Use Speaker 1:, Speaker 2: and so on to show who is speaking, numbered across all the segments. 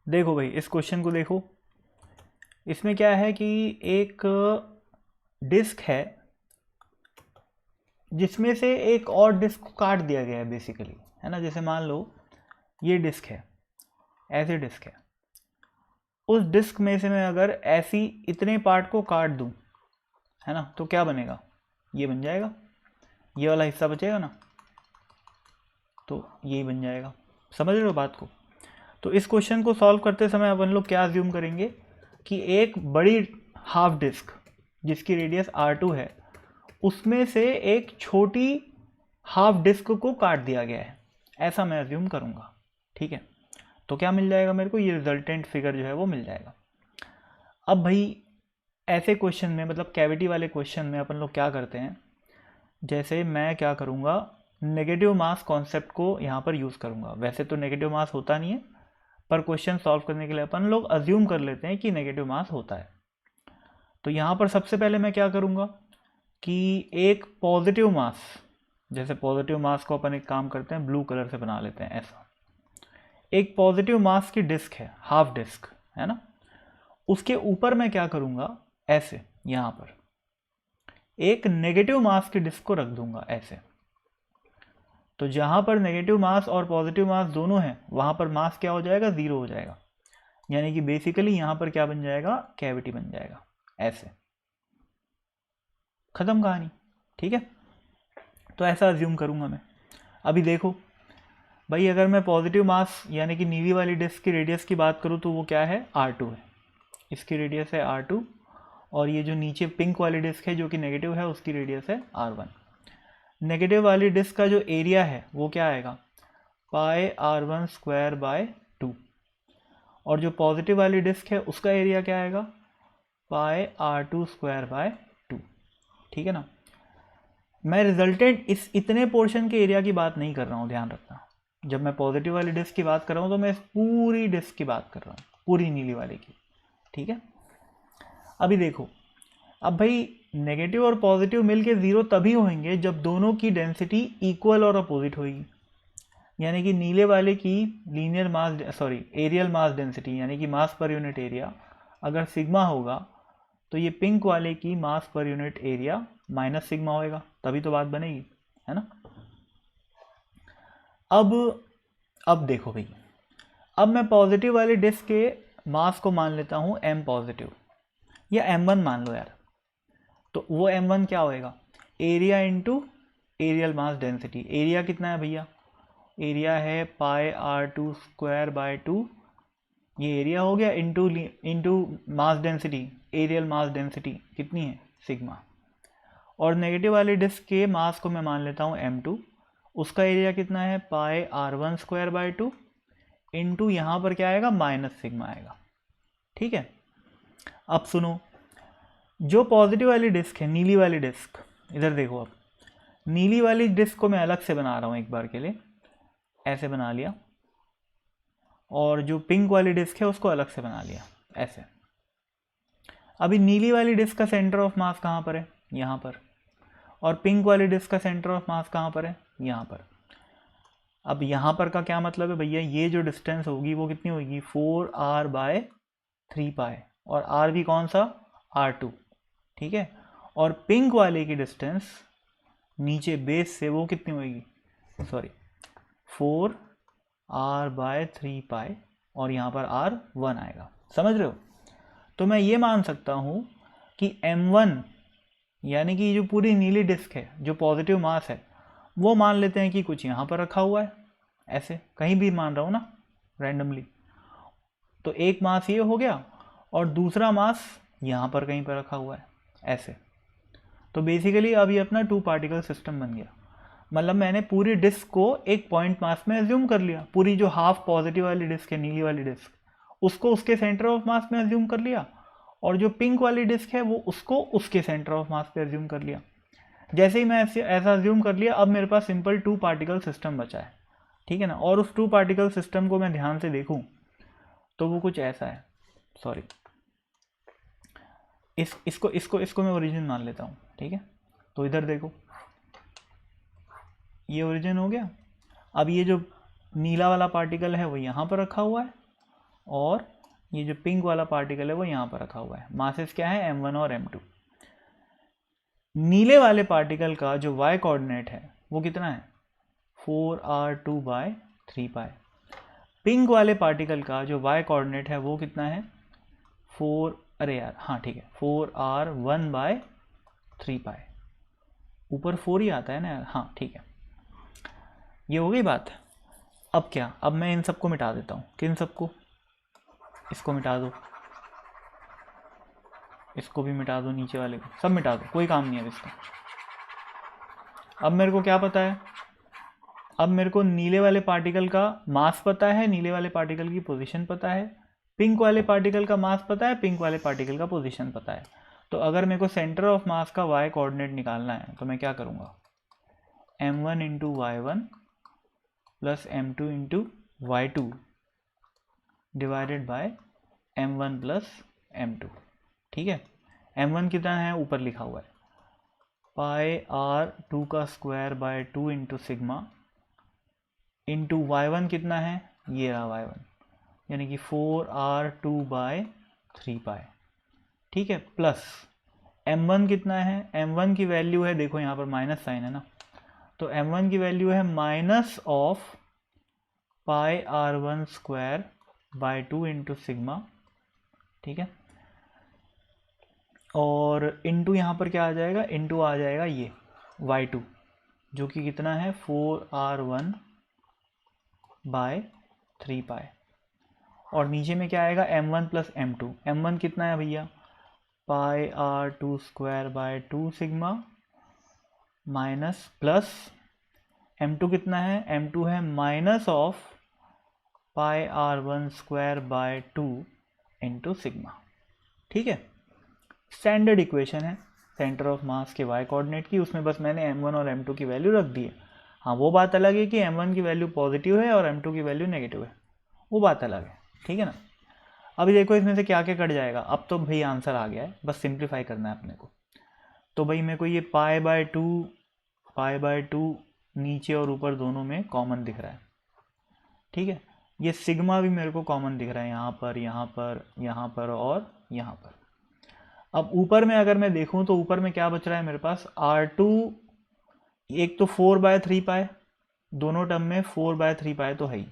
Speaker 1: देखो भाई इस क्वेश्चन को देखो, इसमें क्या है कि एक डिस्क है जिसमें से एक और डिस्क को काट दिया गया है बेसिकली, है ना। जैसे मान लो ये डिस्क है, ऐसे डिस्क है, उस डिस्क में से मैं अगर ऐसी इतने पार्ट को काट दूं, है ना, तो क्या बनेगा, ये बन जाएगा, ये वाला हिस्सा बचेगा ना, तो यही बन जाएगा। समझ रहे हो बात को। तो इस क्वेश्चन को सॉल्व करते समय अपन लोग क्या अज्यूम करेंगे कि एक बड़ी हाफ डिस्क जिसकी रेडियस R2 है, उसमें से एक छोटी हाफ डिस्क को काट दिया गया है, ऐसा मैं अज्यूम करूंगा। ठीक है, तो क्या मिल जाएगा मेरे को, ये रिजल्टेंट फिगर जो है वो मिल जाएगा। अब भाई ऐसे क्वेश्चन में, मतलब कैविटी वाले क्वेश्चन में अपन लोग क्या करते हैं, जैसे मैं क्या करूँगा, नेगेटिव मास कॉन्सेप्ट को यहाँ पर यूज़ करूँगा। वैसे तो नेगेटिव मास होता नहीं है, पर क्वेश्चन सॉल्व करने के लिए अपन लोग अज्यूम कर लेते हैं कि नेगेटिव मास होता है। तो यहाँ पर सबसे पहले मैं क्या करूँगा कि एक पॉजिटिव मास, जैसे पॉजिटिव मास को अपन एक काम करते हैं ब्लू कलर से बना लेते हैं, ऐसा एक पॉजिटिव मास की डिस्क है, हाफ डिस्क, है ना। उसके ऊपर मैं क्या करूँगा, ऐसे यहाँ पर एक नेगेटिव मास की डिस्क को रख दूंगा ऐसे। तो जहाँ पर नेगेटिव मास और पॉजिटिव मास दोनों हैं, वहाँ पर मास क्या हो जाएगा, ज़ीरो हो जाएगा। यानी कि बेसिकली यहाँ पर क्या बन जाएगा, कैविटी बन जाएगा, ऐसे। खत्म कहानी। ठीक है, तो ऐसा अज्यूम करूँगा मैं। अभी देखो भाई, अगर मैं पॉजिटिव मास यानी कि नीली वाली डिस्क की रेडियस की बात करूँ तो वो क्या है, R2 है, इसकी रेडियस है R2। और ये जो नीचे पिंक वाली डिस्क है जो कि नेगेटिव है, उसकी रेडियस है R1। नेगेटिव वाली डिस्क का जो एरिया है वो क्या आएगा, पाई R1 स्क्वायर बाय 2। और जो पॉजिटिव वाली डिस्क है उसका एरिया क्या आएगा, पाई R2 स्क्वायर बाय 2। ठीक है ना। मैं रिजल्टेंट इस इतने पोर्शन के एरिया की बात नहीं कर रहा हूँ, ध्यान रखना। जब मैं पॉजिटिव वाली डिस्क की बात कर रहा हूँ तो मैं इस पूरी डिस्क की बात कर रहा हूँ, पूरी नीली वाले की। ठीक है, अभी देखो, अब भाई नेगेटिव और पॉजिटिव मिलके ज़ीरो तभी होंगे जब दोनों की डेंसिटी इक्वल और अपोजिट होगी। यानी कि नीले वाले की linear mass, sorry areal mass density, यानी कि मास पर यूनिट एरिया अगर सिग्मा होगा, तो ये पिंक वाले की मास per unit area minus sigma होएगा, तभी तो बात बनेगी, है ना। अब अब देखो भाई, अब मैं पॉजिटिव वाली डिस्क के मास को मान लेता हूँ m पॉजिटिव, या m1 मान लो यार। तो वो m1 क्या होएगा, area into aerial mass density. Area कितना है भैया, एरिया है पाई R2 स्क्वायर बाय 2, ये एरिया हो गया, into into mass density, aerial mass density कितनी है, सिग्मा। और नेगेटिव वाली डिस्क के मास को मैं मान लेता हूँ m2, उसका एरिया कितना है, पाई R1 स्क्वायर बाय 2, इंटू यहाँ पर क्या आएगा, माइनस सिग्मा आएगा। ठीक है, अब सुनो, जो पॉजिटिव वाली डिस्क है, नीली वाली डिस्क, इधर देखो। अब नीली वाली डिस्क को मैं अलग से बना रहा हूँ एक बार के लिए, ऐसे बना लिया। और जो पिंक वाली डिस्क है उसको अलग से बना लिया, ऐसे। अभी नीली वाली डिस्क का सेंटर ऑफ मास कहाँ पर है, यहाँ पर। और पिंक वाली डिस्क का सेंटर ऑफ मास कहाँ पर है, यहाँ पर। अब यहाँ पर का क्या मतलब है भैया, ये जो डिस्टेंस होगी वो कितनी होगी, 4r बाय 3 पाई, और r भी कौन सा, R2। ठीक है, और पिंक वाले की डिस्टेंस नीचे बेस से वो कितनी होगी, सॉरी 4r बाय 3 पाई, और यहाँ पर R1 आएगा। समझ रहे हो। तो मैं ये मान सकता हूँ कि m1 यानी कि जो पूरी नीली डिस्क है, जो पॉजिटिव मास है, वो मान लेते हैं कि कुछ यहाँ पर रखा हुआ है, ऐसे कहीं भी मान रहा हूँ ना, रैंडमली। तो एक मास ये हो गया और दूसरा मास यहाँ पर कहीं पर रखा हुआ है, ऐसे। तो बेसिकली अब ये अपना 2 पार्टिकल सिस्टम बन गया। मतलब मैंने पूरी डिस्क को एक पॉइंट मास में एज्यूम कर लिया, पूरी जो हाफ पॉजिटिव वाली डिस्क है, नीली वाली डिस्क, उसको उसके सेंटर ऑफ मास में एज्यूम कर लिया, और जो पिंक वाली डिस्क है वो उसको उसके सेंटर ऑफ मास पे एज्यूम कर लिया। जैसे ही मैं ऐसा एज्यूम कर लिया, अब मेरे पास सिंपल 2 पार्टिकल सिस्टम बचा है। ठीक है ना। और उस 2 पार्टिकल सिस्टम को मैं ध्यान से देखूं तो वो कुछ ऐसा है, सॉरी, इसको इसको इसको मैं ओरिजिन मान लेता हूँ। ठीक है, तो इधर देखो, ये ओरिजिन हो गया। अब ये जो नीला वाला पार्टिकल है वो यहाँ पर रखा हुआ है, और ये जो पिंक वाला पार्टिकल है वो यहाँ पर रखा हुआ है। मासेस क्या है, m1 और m2। नीले वाले पार्टिकल का जो y कोऑर्डिनेट है वो कितना है, 4r2/3π। पिंक वाले पार्टिकल का जो y कोऑर्डिनेट है वो कितना है, 4r1/3π। ऊपर 4 ही आता है ना यार, हाँ ठीक है। ये हो गई बात। अब क्या, अब मैं इन सबको मिटा देता हूँ। किन सबको, इसको मिटा दो, इसको भी मिटा दो, नीचे वाले को सब मिटा दो, कोई काम नहीं है इसका। अब मेरे को क्या पता है, अब मेरे को नीले वाले पार्टिकल का मास पता है, नीले वाले पार्टिकल की पोजीशन पता है, पिंक वाले पार्टिकल का मास पता है, पिंक वाले पार्टिकल का पोजीशन पता है। तो अगर मेरे को सेंटर ऑफ मास का y कोऑर्डिनेट निकालना है तो मैं क्या करूँगा, m1 into y1 plus m2 into y2 divided by m1 plus m2। ठीक है, m1 कितना है, ऊपर लिखा हुआ है πr2 का square by 2 into sigma into y1 कितना है, ये रहा y1, यानी कि 4r2/3π। ठीक है, प्लस m1 कितना है, m1 की वैल्यू है, देखो यहाँ पर माइनस साइन है ना, तो m1 की वैल्यू है minus of πr1² into sigma. ठीक है, और इंटू यहाँ पर क्या आ जाएगा, इंटू आ जाएगा ये y2 जो कि कितना है 4r1/3π। और नीचे में क्या आएगा, m1 प्लस m2। m1 कितना है भैया, πr2² sigma minus plus m2 कितना है, m2 है minus of πr1² into sigma. ठीक है, स्टैंडर्ड इक्वेशन है सेंटर ऑफ मास के y कोऑर्डिनेट की, उसमें बस मैंने m1 और m2 की वैल्यू रख दी है। हाँ, वो बात अलग है कि m1 की वैल्यू पॉजिटिव है और m2 की वैल्यू नेगेटिव है, वो बात अलग है। ठीक है ना। अभी देखो इसमें से क्या क्या कट जाएगा। अब तो भाई आंसर आ गया है, बस सिंप्लीफाई करना है अपने को। तो भाई मेरे को ये π/2 नीचे और ऊपर दोनों में कॉमन दिख रहा है। ठीक है, ये सिग्मा भी मेरे को कॉमन दिख रहा है यहाँ पर, यहाँ पर, यहाँ पर और यहाँ पर। अब ऊपर में अगर मैं देखूँ तो ऊपर में क्या बच रहा है मेरे पास, R2 एक तो 4/3π, दोनों टर्म में 4/3π तो है ही,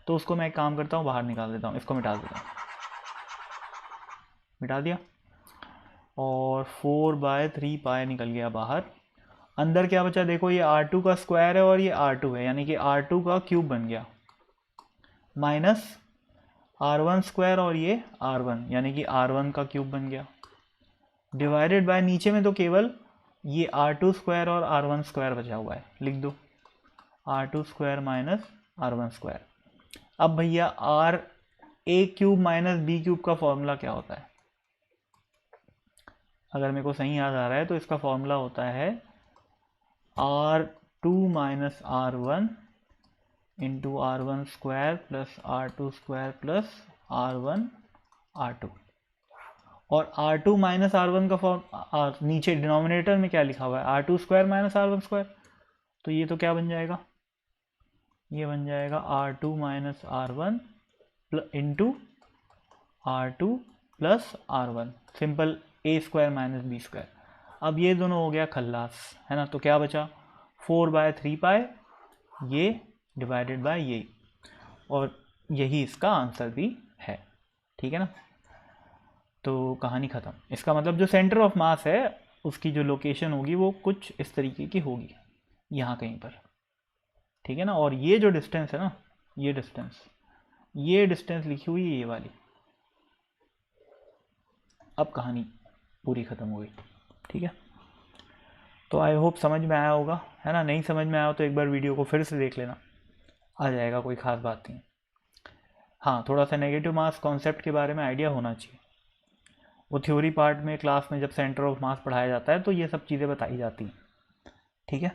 Speaker 1: तो उसको मैं एक काम करता हूँ बाहर निकाल देता हूँ, इसको मिटा देता हूँ, मिटा दिया और 4/3π निकल गया बाहर। अंदर क्या बचा देखो, ये R2 का स्क्वायर है और ये R2 है, यानी कि R2 का क्यूब बन गया, माइनस R1² और ये R1 यानी कि R1 का क्यूब बन गया, डिवाइडेड बाय नीचे में तो केवल ये R2² और R1² बचा हुआ है, लिख दो R2² माइनस R1²। अब भैया a³ माइनस b³ का फॉर्मूला क्या होता है, अगर मेरे को सही याद आ रहा है तो इसका फॉर्मूला होता है R2 minus R1 into R1² plus R2² plus R1 R2। और R2 माइनस R1 का फॉर्म नीचे डिनोमिनेटर में क्या लिखा हुआ है, R2² माइनस R1²। तो ये तो क्या बन जाएगा, ये बन जाएगा R2 minus R1 into R2 plus R1, simple a² minus b²। अब ये दोनों हो गया खल्लास, है ना। तो क्या बचा 4/3π ये डिवाइडेड बाय ये, और यही इसका आंसर भी है। ठीक है ना, तो कहानी ख़त्म। इसका मतलब जो सेंटर ऑफ मास है उसकी जो लोकेशन होगी वो कुछ इस तरीके की होगी, यहाँ कहीं पर। ठीक है ना, और ये जो डिस्टेंस है ना, ये डिस्टेंस लिखी हुई है ये वाली। अब कहानी पूरी ख़त्म हो गई। ठीक है, तो आई होप समझ में आया होगा, है ना। नहीं समझ में आया तो एक बार वीडियो को फिर से देख लेना, आ जाएगा, कोई ख़ास बात नहीं। हाँ, थोड़ा सा नेगेटिव मास कॉन्सेप्ट के बारे में आइडिया होना चाहिए। वो थ्योरी पार्ट में क्लास में जब सेंटर ऑफ मास पढ़ाया जाता है तो ये सब चीज़ें बताई जाती हैं। ठीक है।